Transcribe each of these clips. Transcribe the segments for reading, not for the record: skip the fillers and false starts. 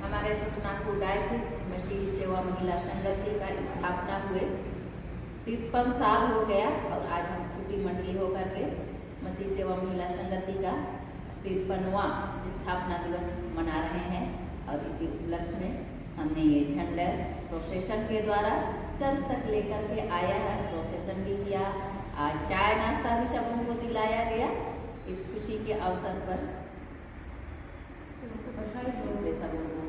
हमारे छोटनागपुर डायसिस मसीह सेवा महिला संगति का स्थापना हुए 53 साल हो गया और आज हम छोटी मंडली होकर के मसीह सेवा महिला संगति का 53वां स्थापना दिवस मना रहे हैं। और इसी उपलक्ष्य में हमने ये झंडा प्रोसेसन के द्वारा चर्च तक लेकर के आया है, प्रोसेसन भी किया। आज चाय नाश्ता भी सबों को दिलाया गया इस खुशी के अवसर पर। इसलिए सबों को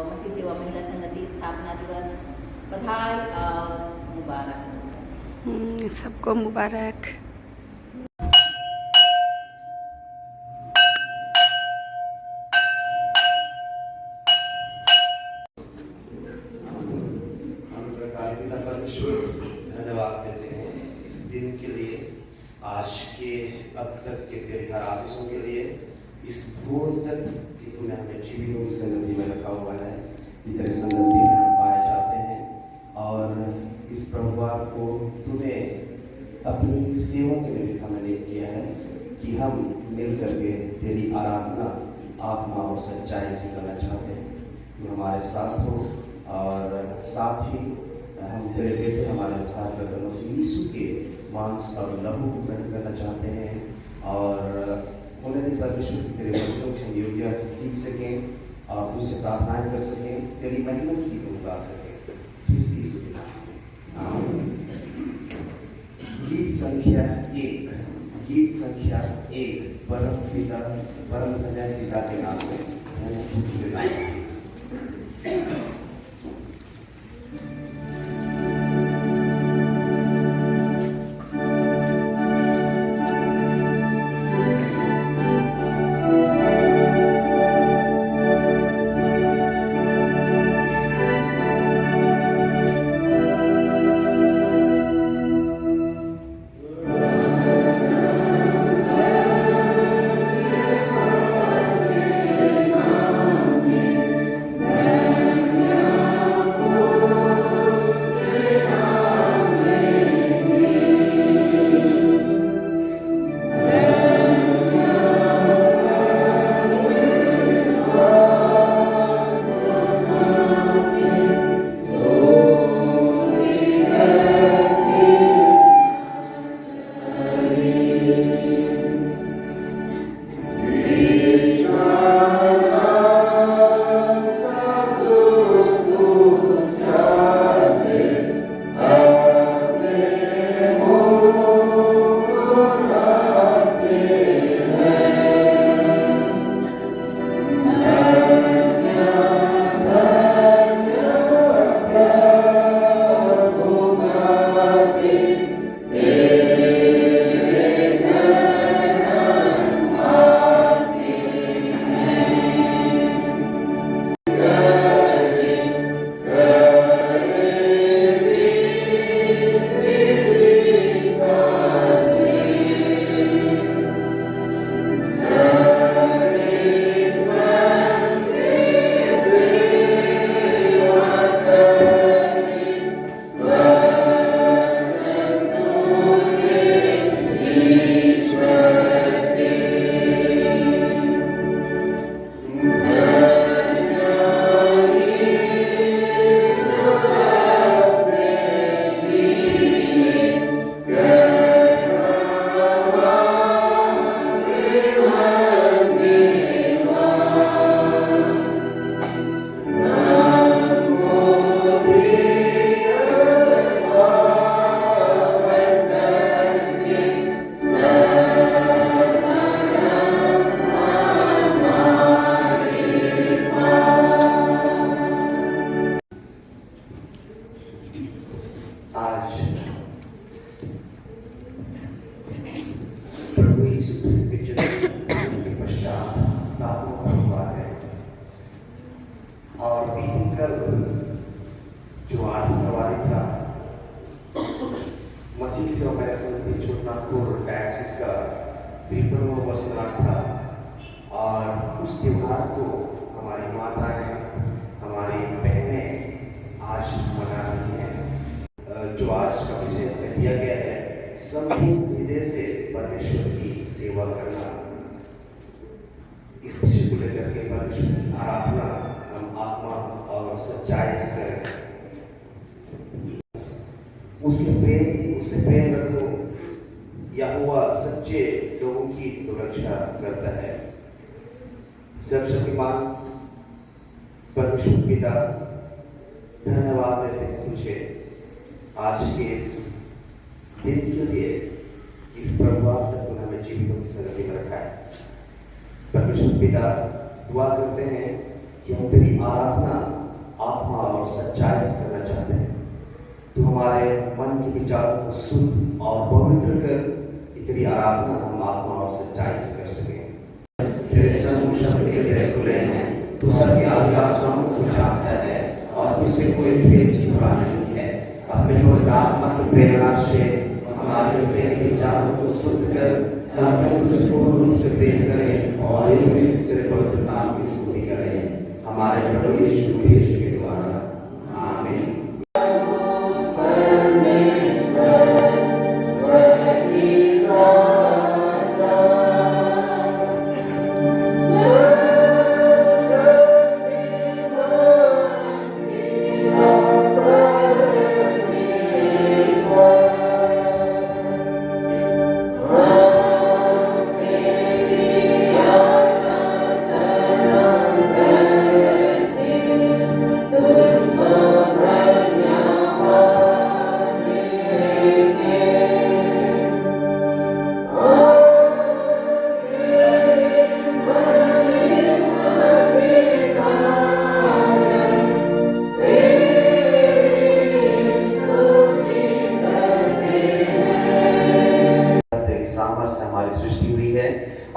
मसीह सेवा महिला संगति स्थापना दिवस बधाई और मुबारक। सबको मुबारक। धन्यवाद देते हैं इस दिन के लिए, आज के अब तक के तेरे हर आशीषों के लिए, इस भोर तक कि तूने हमें जीवियों की संगति में रखा हुआ है, तेरे संगति में हम पाए जाते हैं। और इस प्रभुवार को तूने अपनी सेवा के लिए हमें ले किया है कि हम मिल करके तेरी आराधना आत्मा और सच्चाई से करना चाहते हैं। तू हमारे साथ हो और साथ ही हम तेरे बेटे हमारे उद्धारकर्ता मसीह यीशु के मांस और लहू को ग्रहण करना चाहते हैं और उन्हें परमेश्वर की तेरे वचनों की हम योग्य सीख सकें और तुझसे प्रार्थनाएं कर सकें, तेरी महिमा की गुण गा सकें। यीशु के नाम में गीत संख्या 1 परम पिता परम धन्य पिता के नाम में जो 8 फरवरी था मसीह सेवा महिला संगति छोटनागपुर डायसिस का 53वां वर्षगांठ था और उस त्योहार को हमारी माताएं, हमारी बहनें आज मना रही हैं। जो आज का विषय दिया गया है, सभी हृदय से परमेश्वर की सेवा करना। इस विषय को लेकर के परमेश्वर की आराधना हम सच्चाई से करें। उससे प्रेम रखो। यहोवा सच्चे लोगों की तो रक्षा करता है। सर्वशक्तिमान परमेश्वर पिता, धन्यवाद देते हैं तुझे आज के इस दिन के लिए, इस प्रभाव तक तूने हमें जीवितों की संगति में रखा है। परमेश्वर पिता, दुआ करते हैं कि हम तेरी आराधना आत्मा और सच्चाई से करना चाहते हैं। तू हमारे मन के विचारों को शुद्ध और पवित्र कर कि तेरी आराधना हम आत्मा और सच्चाई से कर सकें। तेरे सन्मुख शब्द के तेरे खुले हैं। तू सबके अभिलाषाओं को जानता है और तुझसे कोई भेद छिपा नहीं है। अपने पवित्र आत्मा की प्रेरणा से हमारे हृदय के विचारों को शुद्ध कर, ताकि हम तुझसे पूर्ण रूप से प्रेम करें और एक तेरे पवित्र नाम की स्तुति करें। हमारे प्रभु यीशु मसीह के द्वारा, आमीन।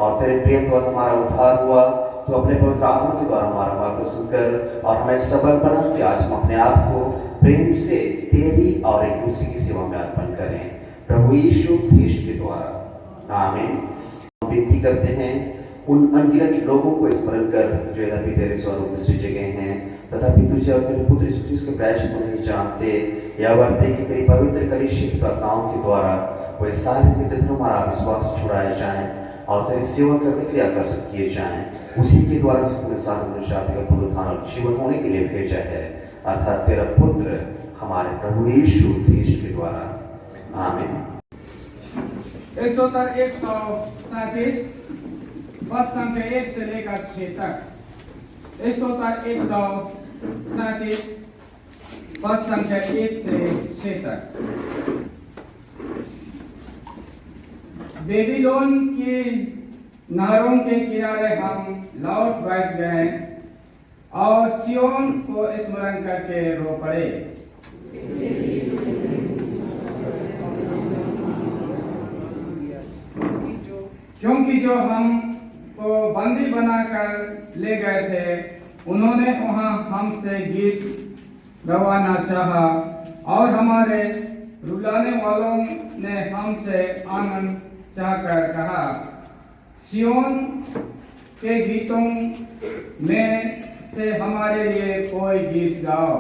और तेरे प्रेम द्वारा हमारा उद्धार हुआ। तो अपने पवित्र आत्मा के द्वारा हमारा मार्गदर्शन कर और हमें सबल बना कि आज हम अपने आप को प्रेम से तेरी और एक दूसरे की सेवा में अर्पण करें, प्रभु यीशु मसीह के द्वारा, आमीन। हम विनती करते हैं उन अनगिनत लोगों को स्मरण कर जो यद्यपि तेरे स्वरूप में सृजे गए हैं तथापि तुझे और तेरे पुत्र यीशु मसीह के प्रायश्चित को नहीं जानते, या वर्ते कि तेरी पवित्र कलीसिया की प्रार्थनाओं के द्वारा वे सारे मित्र हमारा विश्वास छुड़ाए जाएं और तेरी सेवा करने के लिए आकर्षित किए जाएं, उसी के द्वारा जिसने सारे मनुष्य का पुनरुत्थान और जीवन होने के लिए भेजा है, अर्थात तेरा पुत्र हमारे प्रभु यीशु मसीह के द्वारा, आमीन। स्तोत्र 137 पद संख्या 1 से लेकर 6 तक। स्तोत्र 137 पद संख्या 1 से 6 तक। बेबीलोन की नहरों के किनारे हम लौट बैठ गए और सियोन को स्मरण करके रो पड़े। क्योंकि जो हम को बंदी बनाकर ले गए थे, उन्होंने वहां हमसे गीत गवाना चाहा और हमारे रुलाने वालों ने हमसे आनंद चाहकर कहा, सियोन के गीतों में से हमारे लिए कोई गीत गाओ।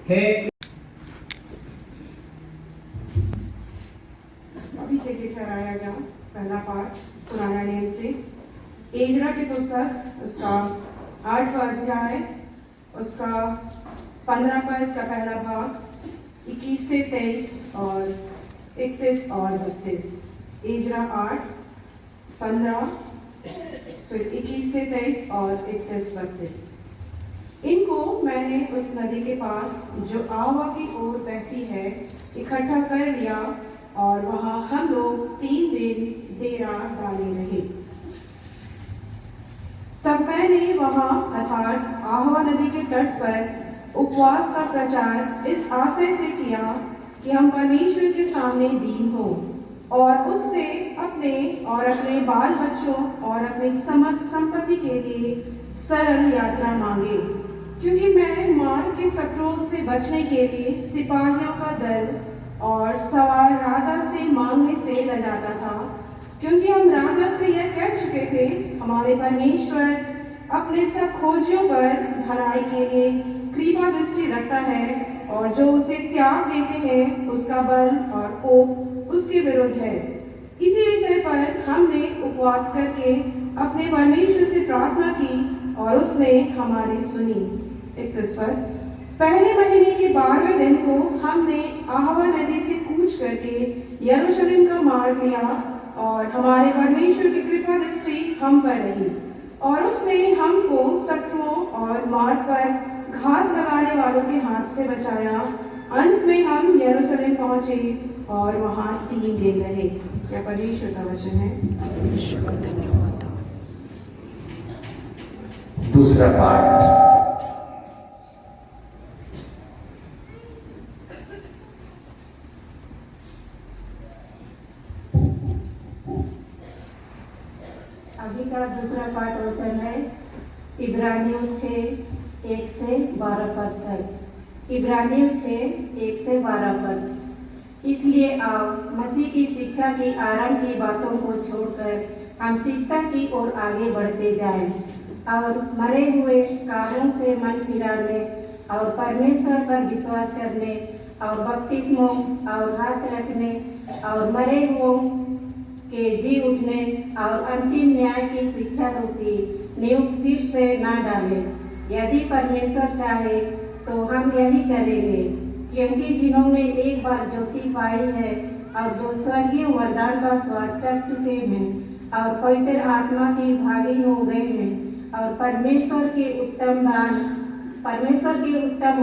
हे अभी के लिए ठहराया गया पहला पाठ पुराना नियम से एजरा की पुस्तक उसका 8वां अध्याय उसका 15 पद का पहला भाग 21 से 23 और 31 और 32। एजरा 8, 15 फिर 21 से 23 और 31, 32। इनको मैंने उस नदी के पास जो आवा की ओर बहती है इकट्ठा कर लिया और वहां हम लोग 3 दिन डेरा डाले रहे। तब मैंने वहां अर्थात आहवा नदी के तट पर उपवास का प्रचार इस आशय से किया कि हम परमेश्वर के सामने दीन हो और उससे अपने और अपने बाल बच्चों और अपनी समस्त संपत्ति के लिए सरल यात्रा मांगे, क्योंकि मैं मार के शत्रुओं से बचने के लिए सिपाहियों का दल और सवार राजा से मांगने से लजाता था, क्योंकि हम राजा से यह कह चुके थे, हमारे परमेश्वर अपने सब खोजियों पर भलाई के लिए कृपा दृष्टि रखता है और जो उसे त्याग देते हैं उसका बल और कोप उसके विरुद्ध है। इसी विषय पर हमने उपवास करके अपने परमेश्वर से प्रार्थना की और उसने हमारी सुनी। 31 पहले महीने के 12वें दिन को हमने आहवा नदी से कूच करके यरूशलेम का मार्ग लिया और हमारे परमेश्वर की कृपा दृष्टि हम पर रही और उसने हमको शत्रुओं और मार्ग पर घात लगाने वालों के हाथ से बचाया। अंत में हम यरूशलेम पहुंचे और वहां 3 दिन रहे। यह परमेश्वर का वचन है। दूसरा पाठ। अभी का दूसरा पाठ वचन है इब्रानियों 6:1 से 12 पद तक। इब्रानियों 6:1 से 12 पद। इसलिए आप मसीह की शिक्षा की आरंभ की बातों को छोड़कर हम शिक्षा की ओर आगे बढ़ते जाएं और मरे हुए कामों से मन फिराने और परमेश्वर पर विश्वास करने और बपतिस्मों और हाथ रखने और मरे हुओं के जी उठने और अंतिम न्याय की शिक्षा रूपी नींव फिर से न डालें। यदि परमेश्वर चाहे तो हम यही करेंगे, क्योंकि जिन्होंने एक बार ज्योति पाई है और जो स्वर्गीय वरदान का स्वाद चख चुके हैं और पवित्र आत्मा की भागी हो गए हैं और परमेश्वर के उत्तम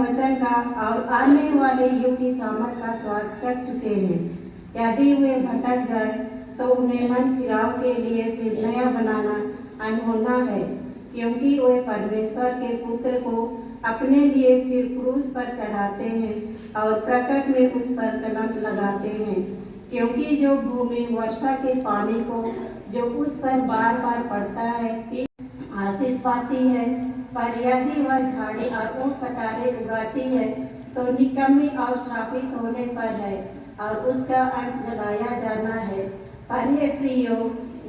वचन का और आने वाले युग की सामर्थ का स्वाद चख चुके हैं। यदि वे भटक जाए तो उन्हें मन फिराव के लिए फिर नया बनाना अनहोना है, क्योंकि वे परमेश्वर के पुत्र को अपने लिए फिर क्रूस पर चढ़ाते हैं और प्रकट में उस पर कलंक लगाते हैं। क्योंकि जो भूमि वर्षा के पानी को जो उस पर बार बार पड़ता है आशीष पाती है, पर यदि वह झाड़ी और ऊँट कटारे उगाती है तो निकम्मी और श्रापित होने पर है और उसका अंत जलाया जाना है। पर ये प्रियो,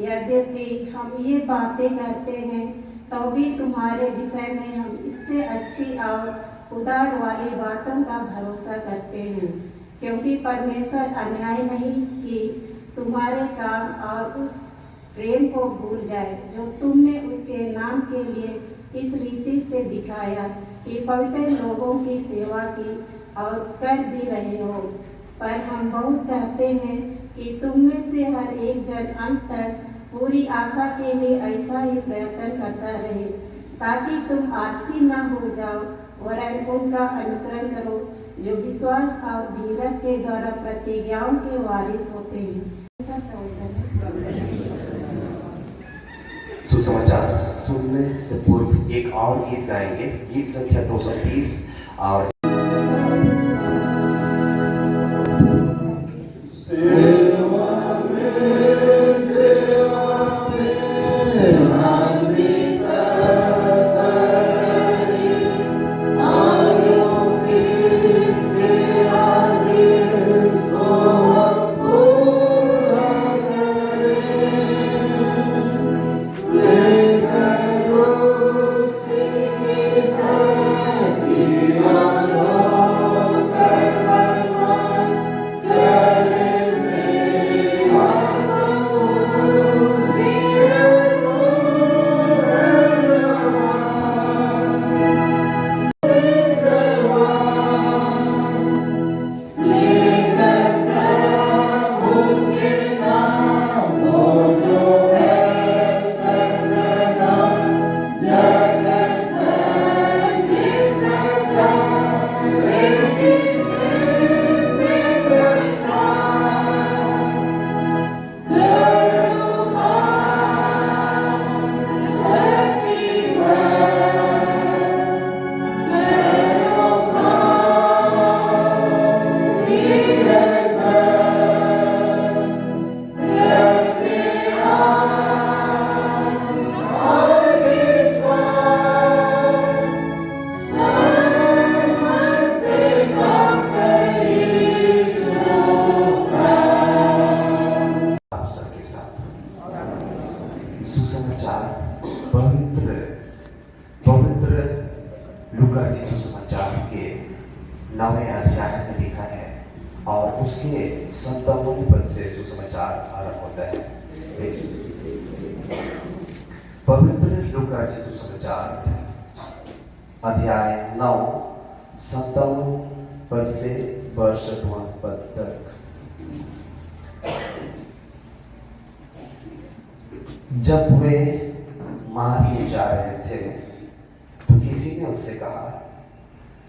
यद्यपि हम ये बातें करते हैं तो भी तुम्हारे विषय में हम इससे अच्छी और उदार वाली बातों का भरोसा करते हैं, क्योंकि परमेश्वर अन्याय नहीं कि तुम्हारे काम और उस प्रेम को भूल जाए जो तुमने उसके नाम के लिए इस रीति से दिखाया कि पवित्र लोगों की सेवा की और कर भी रहे हो। पर हम बहुत चाहते हैं कि तुम में से हर एक जन अंत तक पूरी आशा के लिए ऐसा ही प्रयत्न करता रहे, ताकि तुम आलसी न हो जाओ, वरन उनका अनुकरण करो जो विश्वास और धीरज के द्वारा प्रतिज्ञाओं के वारिस होते हैं। सुसमाचार सुनने से पूर्व एक और गीत गाएंगे, गीत संख्या 230 और पवित्र लूका जी सुसमाचार के 9वें अध्याय में लिखा है और उसके 57 पद से सुसमाचार आरंभ होता है। पवित्र लूका रचित सुसमाचार अध्याय 9 57 पद से 62 पद तक। जब वे मार्ग जा रहे थे तो किसी ने उससे कहा,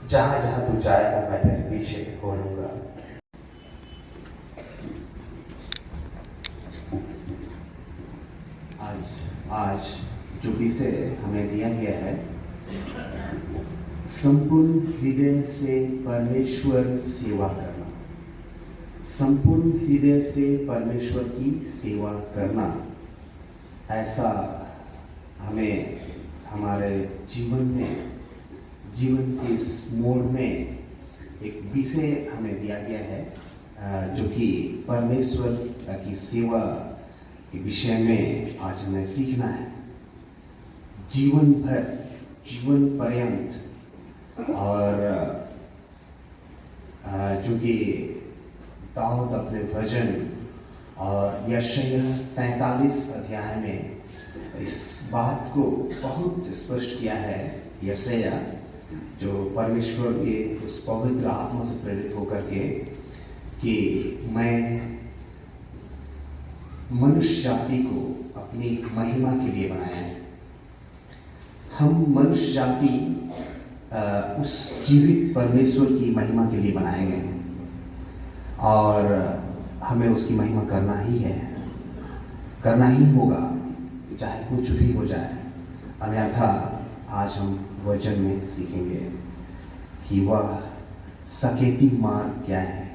जहां जहां तू जाएगा मैं तेरे पीछे हो लूंगा। आज जो विषय हमें दिया गया है, संपूर्ण हृदय से परमेश्वर सेवा करना। संपूर्ण हृदय से परमेश्वर की सेवा करना, ऐसा हमें हमारे जीवन के इस मोड़ में एक विषय हमें दिया गया है, जो कि परमेश्वर की सेवा के विषय में आज हमें सीखना है। जीवन पर्यंत। और जो कि दाऊद अपने भजन और यशायाह 43 अध्याय में इस बात को बहुत स्पष्ट किया है। यशायाह जो परमेश्वर के उस पवित्र आत्मा से प्रेरित होकर के कि मैं मनुष्य जाति को अपनी महिमा के लिए बनाया है। हम मनुष्य जाति उस जीवित परमेश्वर की महिमा के लिए बनाए गए हैं और हमें उसकी महिमा करना ही है, करना ही होगा, चाहे कुछ भी हो जाए। अन्यथा आज हम वचन में सीखेंगे कि वह सकेती मार्ग क्या है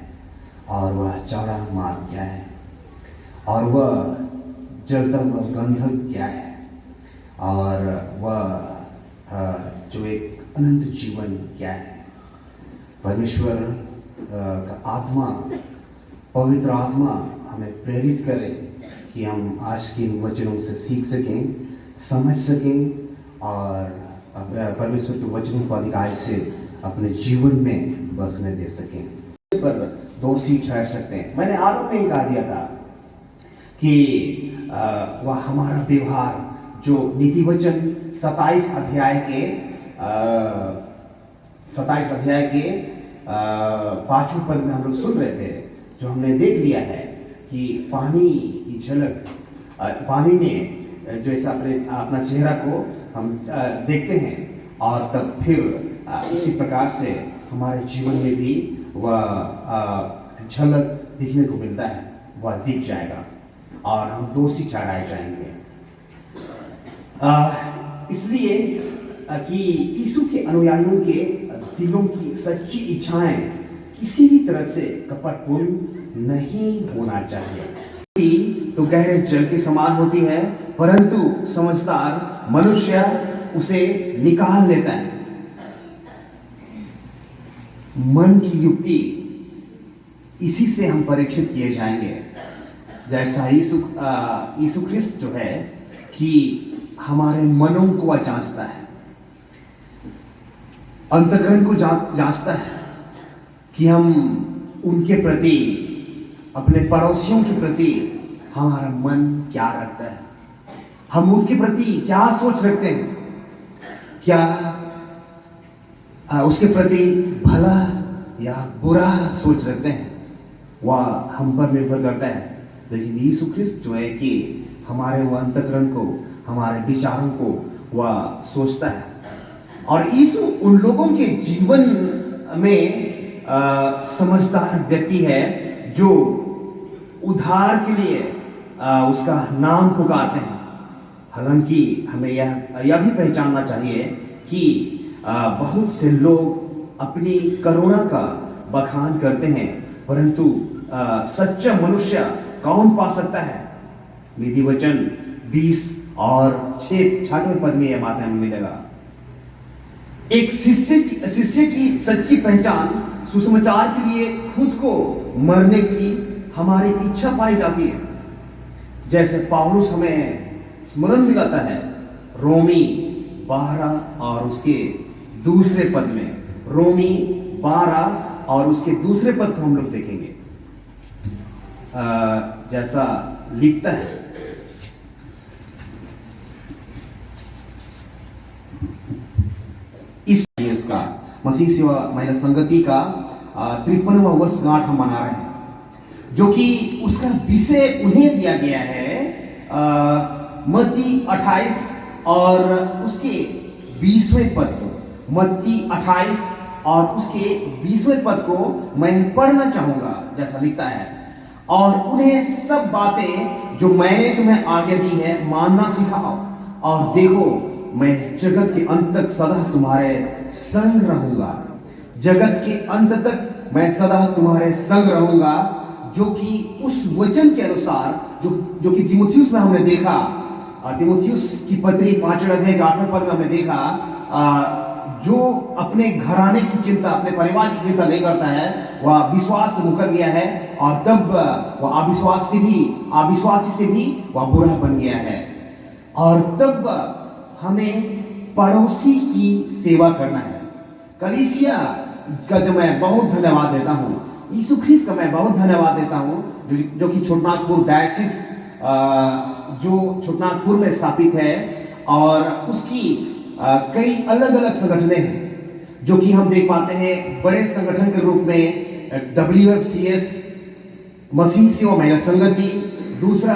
और वह चौड़ा मार्ग क्या है और वह जलता हुआ गंधक क्या है और वह जो एक अनंत जीवन क्या है। परमेश्वर का आत्मा, पवित्र आत्मा हमें प्रेरित करे कि हम आज के वचनों से सीख सकें, समझ सकें और परमेश्वर के वचनों को अधिकार से अपने जीवन में बसने दे सकें। पर दोषी ठहर सकते हैं। मैंने आरोप में ही कहा दिया था कि वह हमारा व्यवहार, जो नीति वचन 27 अध्याय के 5वें पद में हम लोग सुन रहे थे, जो हमने देख लिया है कि पानी की झलक, पानी में जैसे अपना चेहरा को हम देखते हैं और तब फिर उसी प्रकार से हमारे जीवन में भी वह झलक दिखने को मिलता है, वह दिख जाएगा और हम दोषी ठहराए जाएंगे। इसलिए कि यीशु के अनुयायियों के दिलों की सच्ची इच्छाएं किसी भी तरह से कपटपूर्ण नहीं होना चाहिए। तो गहरे जल के समान होती है, परंतु समझदार मनुष्य उसे निकाल लेता है। मन की युक्ति, इसी से हम परीक्षित किए जाएंगे। जैसा यीशु ख्रिस्त जो है कि हमारे मनों को वह जांचता है, अंतःकरण को जांचता है कि हम उनके प्रति, अपने पड़ोसियों के प्रति हमारा मन क्या रखता है, हम उनके प्रति क्या सोच रखते हैं, क्या उसके प्रति भला या बुरा सोच रखते हैं, वह हम पर निर्भर करता है। लेकिन यीशु ख्रिस्त जो है कि हमारे वो अंतःकरण को, हमारे विचारों को वह सोचता है। और यीशु उन लोगों के जीवन में समझदार व्यक्ति है जो उद्धार के लिए उसका नाम पुकारते हैं। हालांकि हमें यह भी पहचानना चाहिए कि बहुत से लोग अपनी करुणा का बखान करते हैं, परंतु सच्चा मनुष्य कौन पा सकता है। नीति वचन 20 और 6वें पद में यह बात हमें मिलेगा। एक शिष्य की सच्ची पहचान सुसमाचार के लिए खुद को मरने की हमारी इच्छा पाई जाती है। जैसे पौलुस हमें स्मरण दिलाता है रोमी 12 और उसके दूसरे पद में। रोमी 12 और उसके दूसरे पद को हम लोग देखेंगे। जैसा लिखता है, मसीह सेवा महिला संगति का 53वां वर्षगांठ हम मना रहे हैं, जो कि उसका विषय उन्हें दिया गया है मत्ती 28 और उसके 20वें पद को। मत्ती 28 और उसके 20वें पद को मैं पढ़ना चाहूंगा, जैसा लिखता है, और उन्हें सब बातें जो मैंने तुम्हें आज्ञा दी है मानना सिखाओ, और देखो मैं जगत के अंत तक सदा तुम्हारे संग रहूंगा। जगत के अंत तक मैं सदा तुम्हारे संग रहूंगा, जो कि उस वचन के अनुसार जो कि तीमुथियुस में हमने देखा, तीमुथियुस की पत्री 5वें अध्याय के 8वें पद में हमने देखा, जो अपने घराने की चिंता, अपने परिवार की चिंता नहीं करता है, वह विश्वास से मुकर गया है, और तब वह अविश्वासी से भी वह बुरा बन गया है। और तब हमें पड़ोसी की सेवा करना है। कलीसिया का जो मैं बहुत धन्यवाद देता हूं, यीशु ख्रीस्त का मैं बहुत धन्यवाद देता हूं, जो कि छोटनागपुर डायसिस जो छोटनागपुर में स्थापित है, और उसकी कई अलग अलग संगठनें हैं, जो कि हम देख पाते हैं बड़े संगठन के रूप में WFCS मसीह सेवा महिला संगति, दूसरा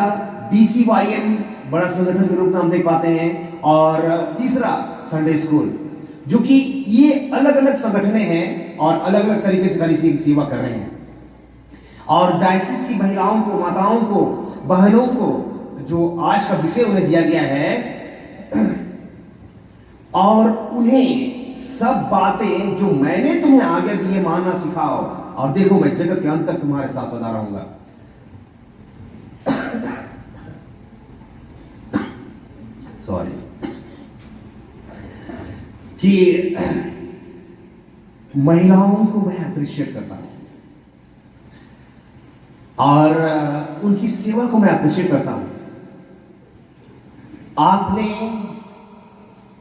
DCYM बड़ा संगठन के रूप में हम देख पाते हैं, और तीसरा संडे स्कूल, जो कि ये अलग अलग संगठनें हैं और अलग अलग तरीके से कलीसिया की सेवा कर रहे हैं। और डायसिस की महिलाओं को, माताओं को, बहनों को जो आज का विषय उन्हें दिया गया है, और उन्हें सब बातें जो मैंने तुम्हें आज्ञा दी है मानना सिखाओ, और देखो मैं जगत के अंत तक तुम्हारे साथ सदा रहूंगा। सॉरी कि महिलाओं को मैं अप्रिशिएट करता हूं, और उनकी सेवा को मैं अप्रिशिएट करता हूं। आपने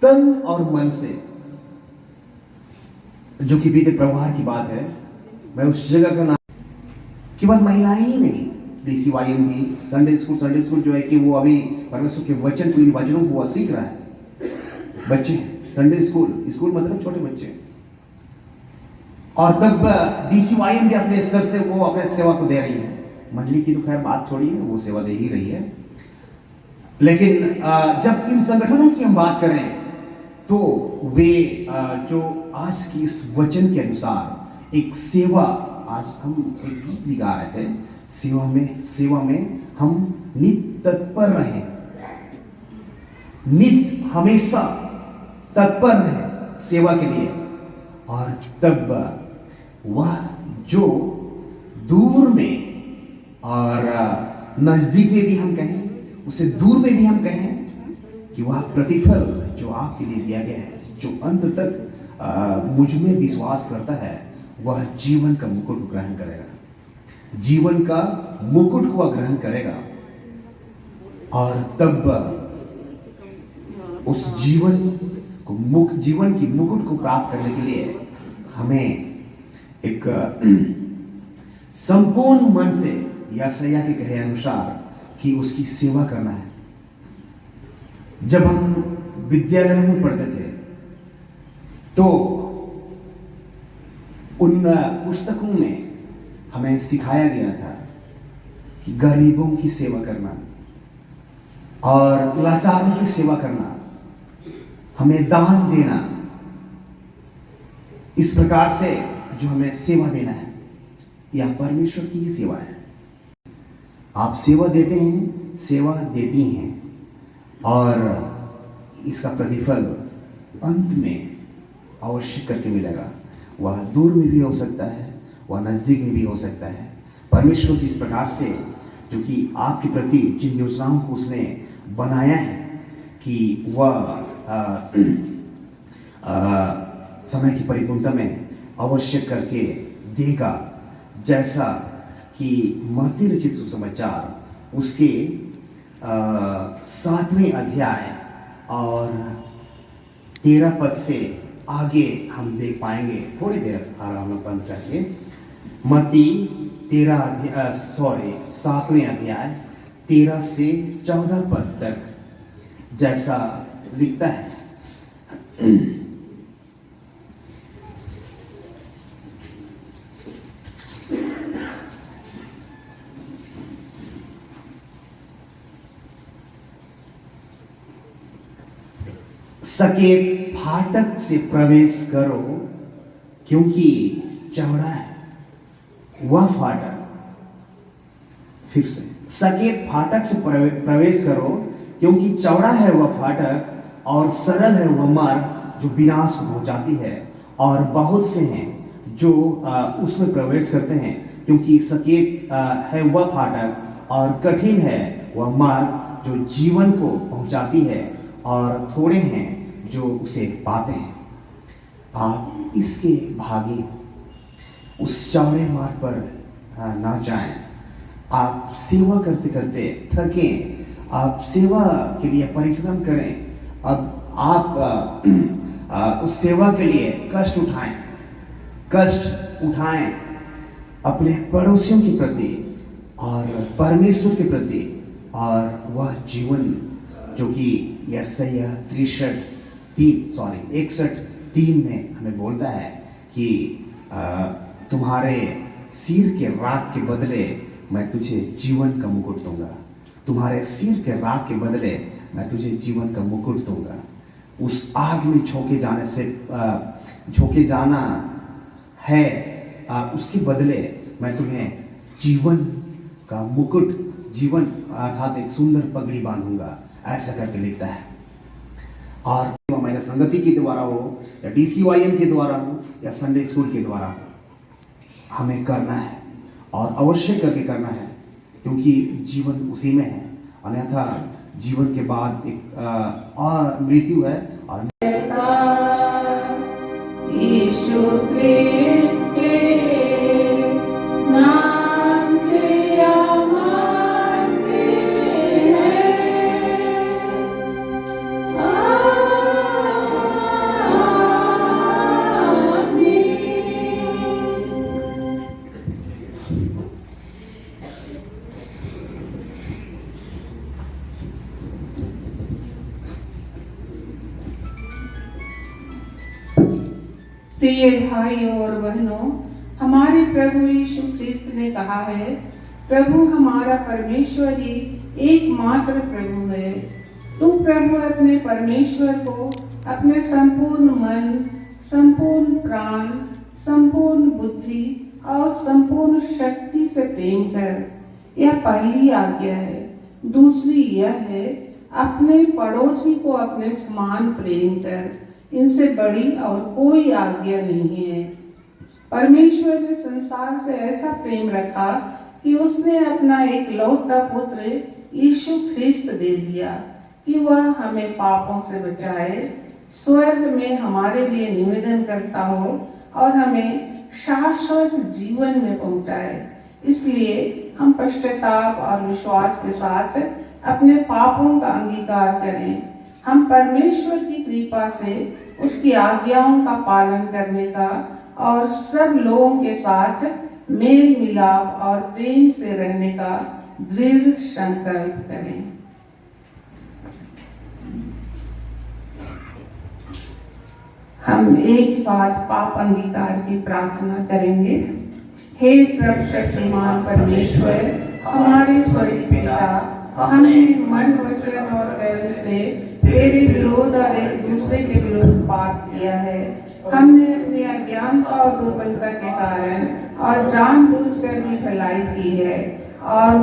तन और मन से, जो कि बीते प्रवाह की बात है, मैं उस जगह का नाम केवल महिलाएं ही नहीं, DCYM भी, संडे स्कूल जो है कि वो अभी परमेश्वर के वचन को, इन वचनों को वो सीख रहा है। बच्चे संडे स्कूल मतलब छोटे बच्चे, और तब DCYM भी अपने स्तर से वो अपने सेवा को दे रही है। मंडली की तो खैर बात छोड़िए, वो सेवा दे ही रही है, लेकिन जब इन संगठनों की हम बात करें तो वे जो आज की इस वचन के अनुसार एक सेवा, आज हम एक गीत भी गा रहे थे, सेवा में हम नित तत्पर रहें, नित हमेशा तत्पर रहें सेवा के लिए। और तब वह जो दूर में और नजदीक में भी हम कहें, उसे दूर में भी हम कहें, कि वह प्रतिफल जो आपके लिए दिया गया है, जो अंत तक मुझ में विश्वास करता है, वह जीवन का मुकुट ग्रहण करेगा, जीवन का मुकुट को ग्रहण करेगा। और तब उस जीवन की मुकुट को प्राप्त करने के लिए हमें एक संपूर्ण मन से, यशायाह के कहे अनुसार, कि उसकी सेवा करना है। जब हम विद्यालय में पढ़ते थे तो उन पुस्तकों में हमें सिखाया गया था कि गरीबों की सेवा करना और लाचारों की सेवा करना, हमें दान देना, इस प्रकार से जो हमें सेवा देना है, यह परमेश्वर की ही सेवा है। आप सेवा देते हैं, सेवा देती हैं, और इसका प्रतिफल अंत में अवश्य करके मिलेगा। वह दूर में भी हो सकता है, वह नजदीक में भी हो सकता है। परमेश्वर जिस प्रकार से, जो कि आपके प्रति जिन योजनाओं को उसने बनाया है कि वह समय की परिपूर्णता में अवश्य करके देगा, जैसा कि मत्ती रचित सुसमाचार उसके 7वें अध्याय और 13 पद से आगे हम देख पाएंगे। थोड़ी देर आराम में बंद करिए। मत्ती 7वें अध्याय 13 से 14 पद तक जैसा लिखता है। सकेत फाटक से प्रवेश करो क्योंकि चौड़ा है वह फाटक। फिर से, सकेत फाटक से प्रवेश करो क्योंकि चौड़ा है वह फाटक और सरल है वह मार्ग जो विनाश को पहुंचाती है, और बहुत से हैं जो उसमें प्रवेश करते हैं। क्योंकि सकेत है वह फाटक और कठिन है वह मार्ग जो जीवन को पहुंचाती है, और थोड़े हैं जो उसे पाते हैं। आप इसके भागी हो, उस चौड़े मार्ग पर ना जाएं। आप सेवा करते करते थकें, आप सेवा के लिए परिश्रम करें, अब आप उस सेवा के लिए कष्ट उठाएं अपने पड़ोसियों के प्रति और परमेश्वर के प्रति। और वह जीवन जो कि यशायाह 61:3 में हमें बोलता है कि तुम्हारे सिर के राख के बदले मैं तुझे जीवन का मुकुट दूंगा। तुम्हारे सिर के राख के बदले मैं तुझे जीवन का मुकुट दूंगा। उस आग में झोंके जाना है, उसके बदले मैं तुम्हें जीवन का मुकुट, जीवन अर्थात एक सुंदर पगड़ी बांधूंगा, ऐसा करके लिखता है। और मेरे संगति के द्वारा हो या DCYM के द्वारा हो या संडे स्कूल के द्वारा हो, हमें करना है और अवश्य करके करना है, क्योंकि जीवन उसी में है। अन्यथा जीवन के बाद एक और मृत्यु है। और यीशु क्रिस्त के नाम से मानते हैं, आमीन। प्रिय भाइयों और बहनों, हमारे प्रभु यीशु ख्रिस्त ने कहा है, प्रभु हमारा परमेश्वर ही एकमात्र प्रभु है। तू प्रभु अपने परमेश्वर को अपने संपूर्ण मन, संपूर्ण प्राण, संपूर्ण बुद्धि और संपूर्ण शक्ति से प्रेम कर। यह पहली आज्ञा है। दूसरी यह है, अपने पड़ोसी को अपने समान प्रेम कर। इनसे बड़ी और कोई आज्ञा नहीं है। परमेश्वर ने संसार से ऐसा प्रेम रखा कि उसने अपना एक लौता पुत्र यीशु ख्रिस्त दे दिया कि वह हमें पापों से बचाए, स्वर्ग में हमारे लिए निवेदन करता हो और हमें शाश्वत जीवन में पहुंचाए। इसलिए हम पश्चाताप और विश्वास के साथ अपने पापों का अंगीकार करें। हम परमेश्वर की कृपा से उसकी आज्ञाओं का पालन करने का और सब लोगों के साथ मेल मिलाप और प्रेम से रहने का दृढ़ संकल्प करें। हम एक साथ पाप अंगीकार की प्रार्थना करेंगे। हे सर्वशक्तिमान परमेश्वर, हमारे स्वर्गीय पिता, हमने मन, वचन और कर्म से तेरे विरोध और एक दूसरे के विरुद्ध पाप किया है। हमने अपनी अज्ञानता और दुर्बलता के कारण और जानबूझकर भी भलाई की है, और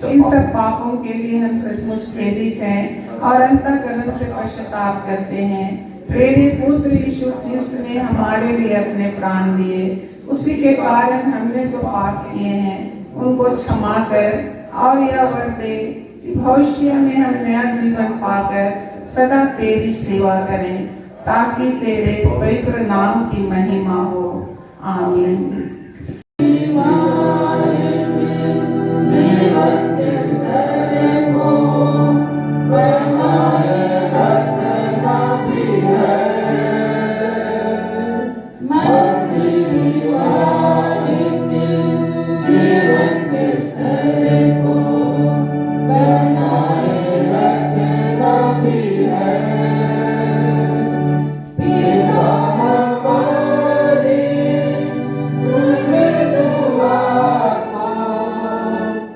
इन सब पापों के लिए हम सचमुच खेदित हैं और अंतःकरण से पश्चाताप करते हैं। तेरे पुत्र यीशु ख्रिस्त ने हमारे लिए अपने प्राण दिए। उसी के कारण हमने जो पाप किए हैं उनको क्षमा कर और यह वर दे कि भविष्य में हम नया जीवन पाकर सदा तेरी सेवा करें, ताकि तेरे पवित्र नाम की महिमा हो। आमीन।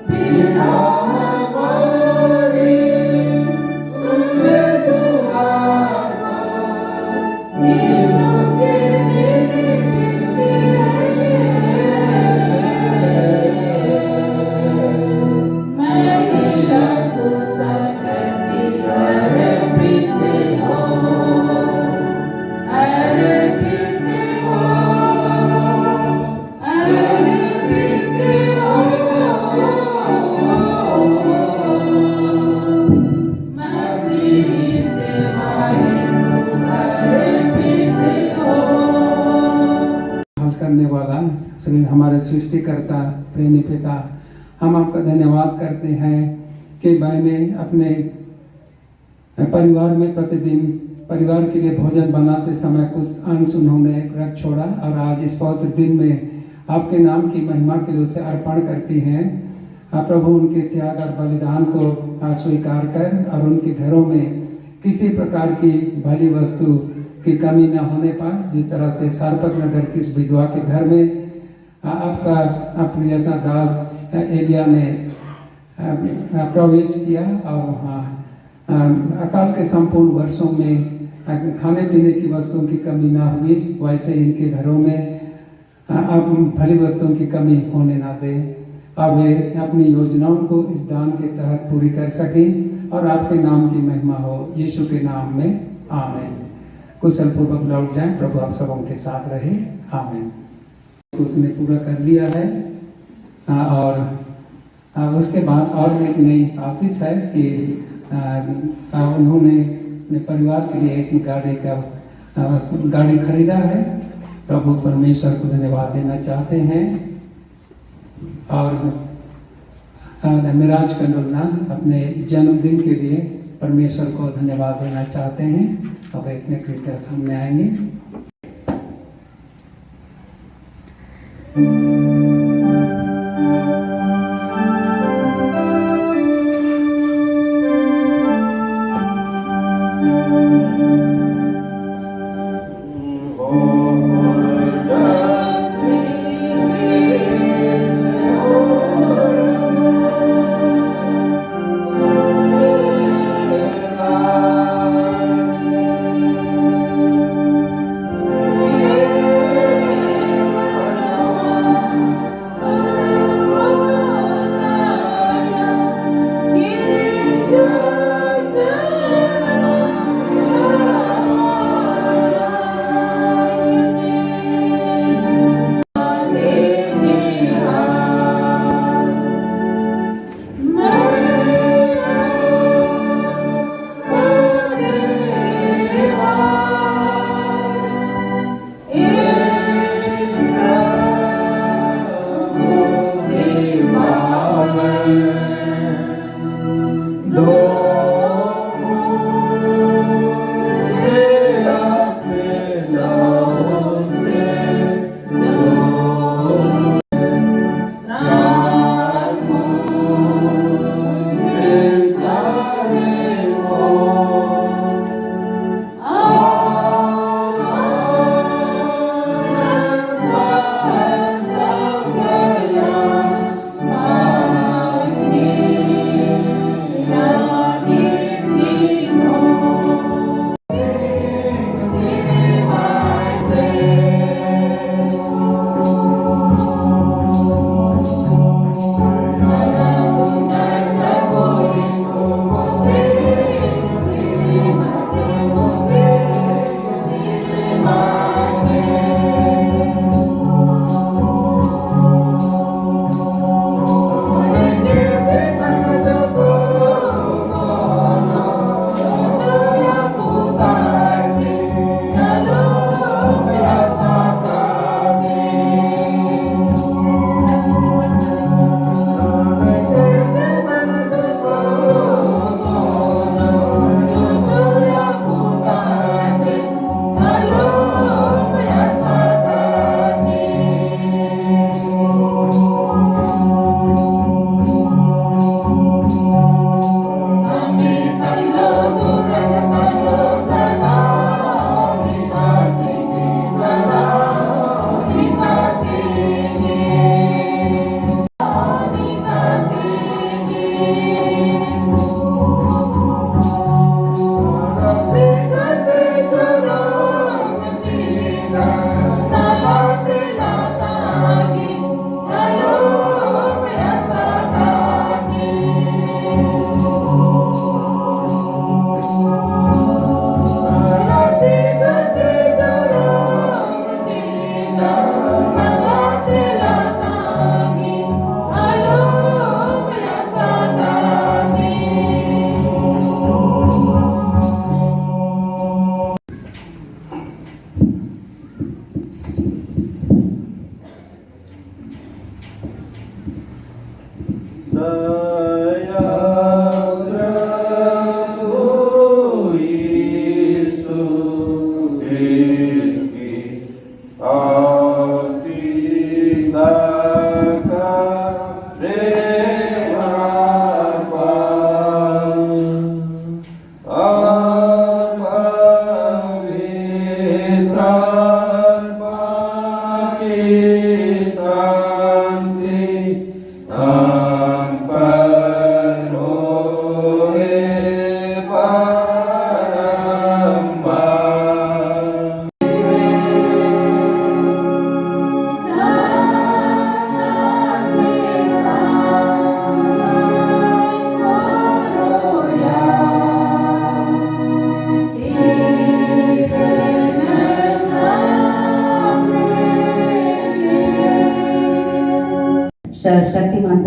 पिता करने वाला श्री हमारे सृष्टिकर्ता प्रेमी पिता, हम आपका धन्यवाद करते हैं कि मैंने अपने परिवार में प्रतिदिन परिवार के लिए भोजन बनाते समय कुछ अंश उन्होंने रख छोड़ा और आज इस पवित्र दिन में आपके नाम की महिमा के लिए उसे अर्पण करती हैं। आप प्रभु उनके त्याग और बलिदान को स्वीकार कर और उनके घरों में किसी प्रकार की भली वस्तु की कमी न होने पाए, जिस तरह से सारपत नगर की इस विधवा के घर में आपका प्रियता दास एलिया ने प्रवेश किया और वहाँ अकाल के संपूर्ण वर्षों में खाने पीने की वस्तुओं की कमी ना हुई, वैसे इनके घरों में आप भली वस्तुओं की कमी होने ना दें और वे अपनी योजनाओं को इस दान के तहत पूरी कर सकें और आपके नाम की महिमा हो, यीशु के नाम में आमीन। कुशल पूर्वक लौट जाएं, प्रभु आप सबों के साथ रहे, आमीन। उसने पूरा कर लिया है और उसके बाद और एक नई आशीष है कि उन्होंने अपने परिवार के लिए एक गाड़ी खरीदा है। प्रभु परमेश्वर को धन्यवाद देना चाहते हैं और मिराज कंडोलना अपने जन्मदिन के लिए परमेश्वर को धन्यवाद देना चाहते हैं। अब एक ने कृपया सामने आएंगे। Amen.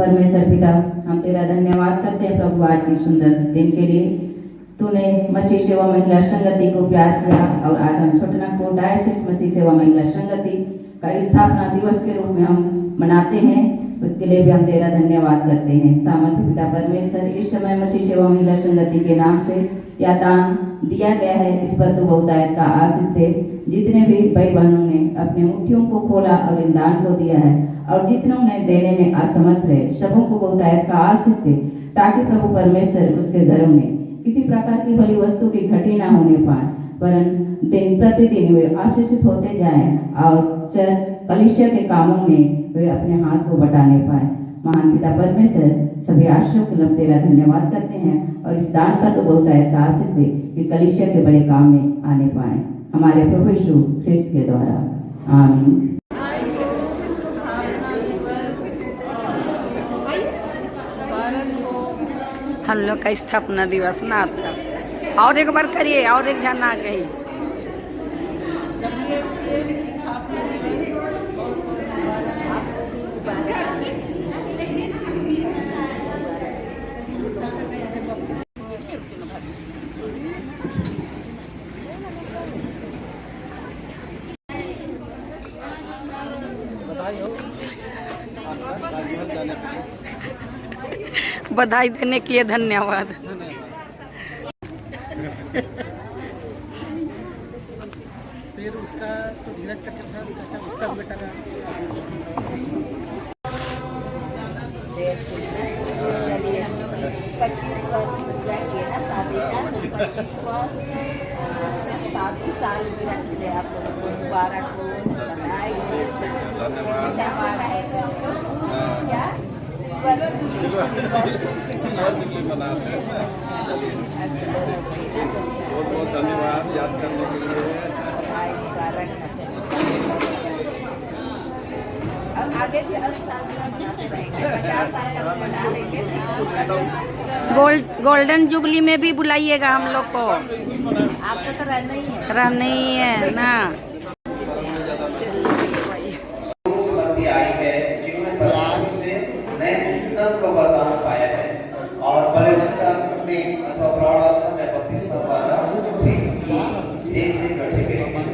परमेश्वर पिता, हम तेरा धन्यवाद करते हैं प्रभु आज की सुंदर दिन के लिए। तूने मसीह सेवा महिला संगति को प्यार किया और आज हम छोटनागपुर डायसिस मसीह सेवा महिला संगति का स्थापना दिवस के रूप में हम मनाते हैं। उसके लिए भी हम तेरा धन्यवाद करते हैं। सामर्थ्य पिता परमेश्वर, इस समय मसीह सेवा महिला संगति के नाम से या दान दिया गया है, इस पर तू बहुतायत का आशीष दे। जितने भी भाई बहनों ने अपने मुट्ठियों को खोला और इन दान को दिया है और जितनों ने देने में असमर्थ रहे, सबों को बहुतायत का आशीष दे, ताकि प्रभु परमेश्वर उसके घरों में किसी प्रकार की भली वस्तु की घटी ना होने पाए, वरन दिन प्रतिदिन वे आशीषित होते जाएं और चर्च कलीसिया के कामों में वे अपने हाथ को बटाने पाए। महान पिता परमेश्वर, सभी आशीषों के लिए तेरा धन्यवाद करते हैं और इस दान पर तो बहुतायत का आशीष दे कि कलीसिया के बड़े काम में आने पाए, हमारे प्रभु यीशु ख्रिस्त के द्वारा, आमीन। हम लोग का स्थापना दिवस ना था। और एक बार करिए, और एक जन आ गई। बधाई देने के लिए धन्यवाद। फिर उसका तो धीरज का चलता, उसका बेटा का चलिए हम लोग 25 वर्ष पूरा किए ना शादी का, 25 वर्ष शादी साल गिरा के आप लोगों को मुबारक हो, बधाई हो। धन्यवाद है क्या बहुत बहुत धन्यवाद याद करने के लिए। और आगे भी हर साल मनाते रहेंगे, 50 साल का मना लेंगे। गोल्डन जुबली में भी बुलाइएगा हम लोग को। आपको तो रहना ही है ना। आई है जिन्होंने परमेश्वर से नए जीवन का वरदान पाया है और बाल्यावस्था में अथवा प्रौढ़ावस्था में बपतिस्मा द्वारा ख्रिस्त की देह से गठे गए हैं।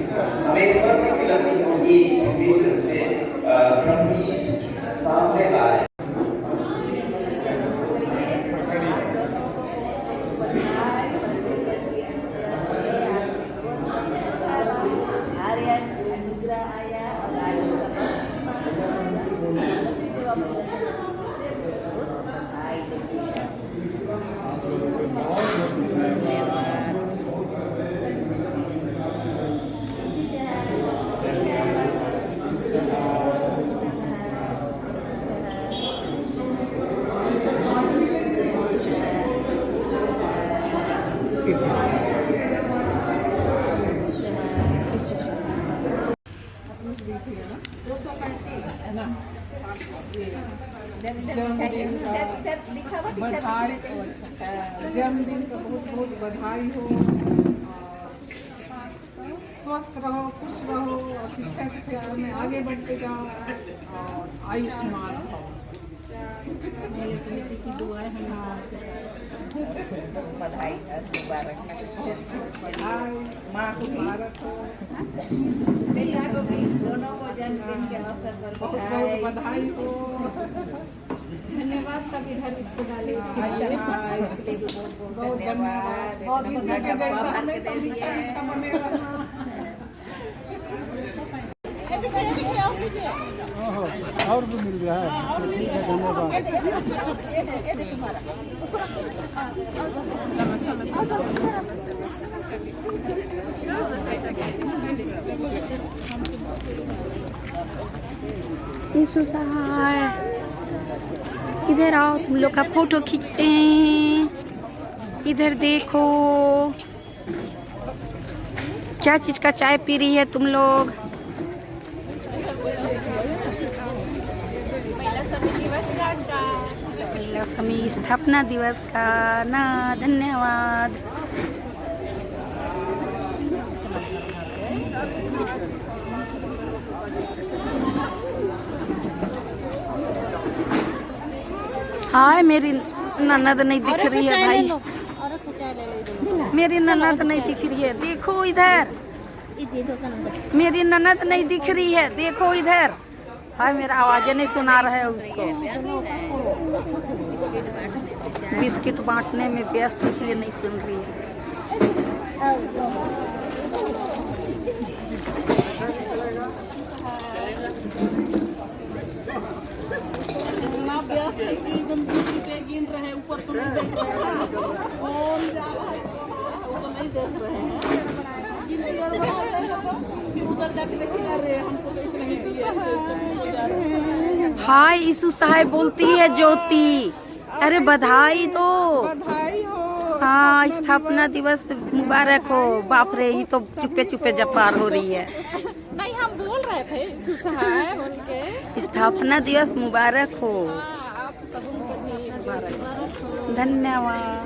हमें इस बात की लगती होगी पवित्र से प्रभु यीशु के सामने लाए। जन्मदिन का बहुत बहुत बधाई हो। स्वस्थ रहो, खुश रहो और शिक्षा के क्षेत्र में आगे बढ़ते जाओ और आयुष्मान हो। बधाई मुबारक माँ को मुबारक हो। बेटा को भी, दोनों को जन्मदिन के अवसर पर बहुत बहुत बधाई हो। धन्यवाद तब इधर इसको डाले। इसके लिए बहुत बहुत धन्यवाद। और भी मिल रहा है, ठीक है, धन्यवाद। यीशु सहाय, इधर आओ, तुम लोग का फोटो खींचते हैं। इधर देखो क्या चीज का चाय पी रही है तुम लोग। महिला समिति स्थापना दिवस का ना धन्यवाद। हाय मेरी ननद नहीं दिख रही है भाई, मेरी ननद नहीं दिख रही है, देखो इधर, मेरी ननद नहीं दिख रही है, देखो इधर। हाय मेरा आवाज नहीं सुना रहा है उसको, बिस्किट बांटने में व्यस्त इसलिए नहीं सुन रही है। हाय यीशु साहेब बोलती है ज्योति, अरे बधाई दो, बधाई हो। हाँ स्थापना दिवस मुबारक हो। बाप रे ये तो चुपे चुपे जब पार हो रही है। नहीं हम बोल रहे थे यीशु साहब बोल के। स्थापना दिवस मुबारक हो। आप सबों को भी मुबारक हो। धन्यवाद।